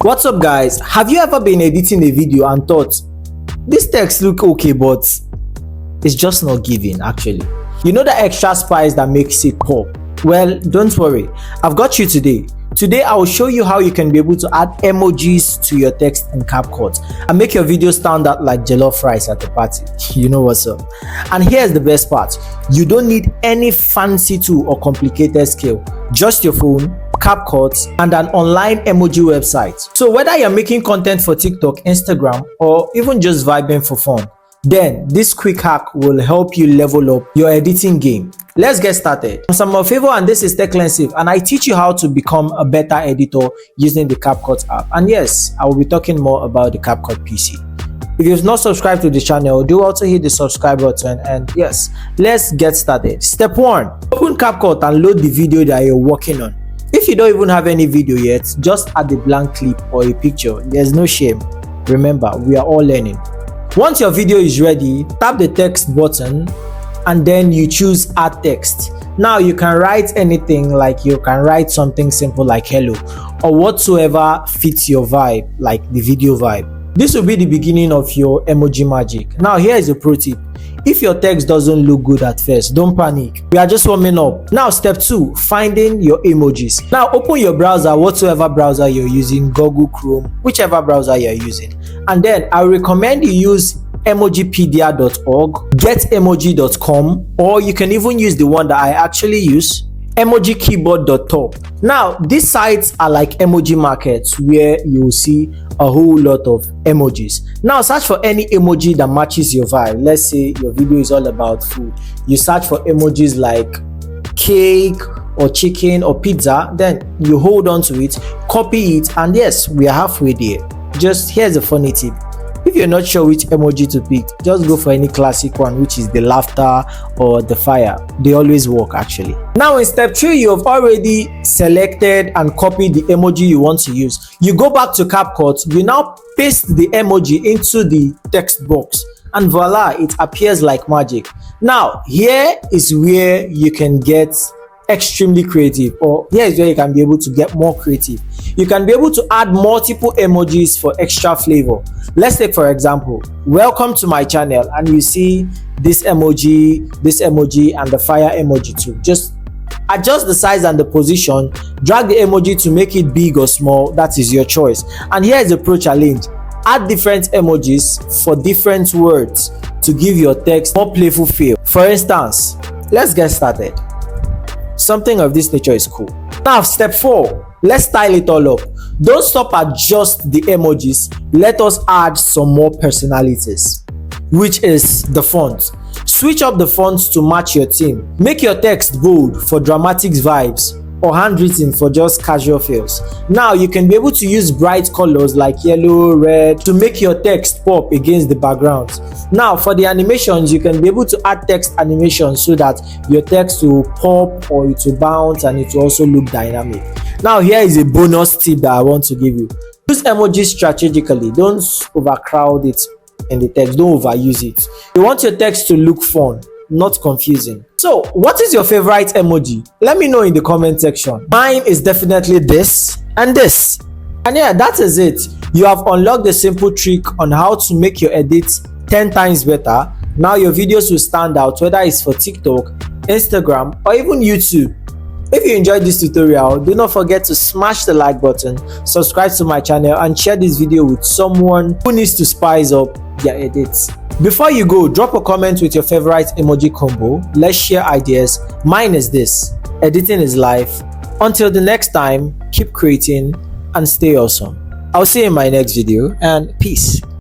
What's up guys, have you ever been editing a video and thought this text look okay but it's just not giving? Actually, you know, the extra spice that makes it pop? Well, don't worry, I've got you today. I will show you how you can be able to add emojis to your text in CapCut and make your video stand out like jollof rice at a party. You know what's up. And here's the best part, you don't need any fancy tool or complicated skill, just your phone, CapCut, and an online emoji website. So whether you're making content for TikTok, Instagram, or even just vibing for fun, then this quick hack will help you level up your editing game. Let's get started. I'm Samofavo and this is Techlensive, and I teach you how to become a better editor using the CapCut app. And yes, I will be talking more about the CapCut PC. If you've not subscribed to the channel, do also hit the subscribe button, and yes, let's get started. Step 1. Open CapCut and load the video that you're working on. If you don't even have any video yet, just add a blank clip or a picture. There's no shame. Remember, we are all learning. Once your video is ready, tap the text button and then you choose add text. Now you can write anything, like you can write something simple like hello or whatsoever fits your vibe, like the video vibe. This will be the beginning of your emoji magic. Now here is a pro tip. If your text doesn't look good at first, don't panic. We are just warming up. Now step 2, finding your emojis. Now open your browser, whatsoever browser you're using, Google Chrome, whichever browser you're using. And then I recommend you use emojipedia.org, getemoji.com, or you can even use the one that I actually use, emojikeyboard.top. Now these sites are like emoji markets where you will see a whole lot of emojis. Now search for any emoji that matches your vibe. Let's say your video is all about food, you search for emojis like cake or chicken or pizza, then you hold on to it, copy it, and yes, we are halfway there. Just here's a funny tip. If you're not sure which emoji to pick, just go for any classic one, which is the laughter or the fire. They always work actually. Now in step 3, you have already selected and copied the emoji you want to use. You go back to CapCut, you now paste the emoji into the text box, and voila, it appears like magic. Now here is where you can get extremely creative, or here is where you can be able to get more creative. You can be able to add multiple emojis for extra flavor. Let's take for example, welcome to my channel, and you see this emoji, and the fire emoji too. Just adjust the size and the position, drag the emoji to make it big or small, that is your choice. And here is a pro challenge. Add different emojis for different words to give your text more playful feel. For instance, let's get started. Something of this nature is cool. Now step 4, let's style it all up. Don't stop at just the emojis. Let us add some more personalities, which is the font. Switch up the fonts to match your theme. Make your text bold for dramatic vibes or handwritten for just casual feels. Now you can be able to use bright colors like yellow, red to make your text pop against the background. Now for the animations, you can be able to add text animations so that your text will pop or it will bounce and it will also look dynamic. Now here is a bonus tip that I want to give you. Use emojis strategically. Don't overcrowd it in the text. Don't overuse it. You want your text to look fun, not confusing. So what is your favorite emoji? Let me know in the comment section. Mine is definitely this and this. And yeah, that is it. You have unlocked the simple trick on how to make your edits 10 times better. Now your videos will stand out, whether it's for TikTok, Instagram, or even YouTube. If you enjoyed this tutorial, do not forget to smash the like button, subscribe to my channel, and share this video with someone who needs to spice up their edits. Before you go, drop a comment with your favorite emoji combo. Let's share ideas. Mine is this: editing is life. Until the next time, keep creating and stay awesome. I'll see you in my next video, and peace.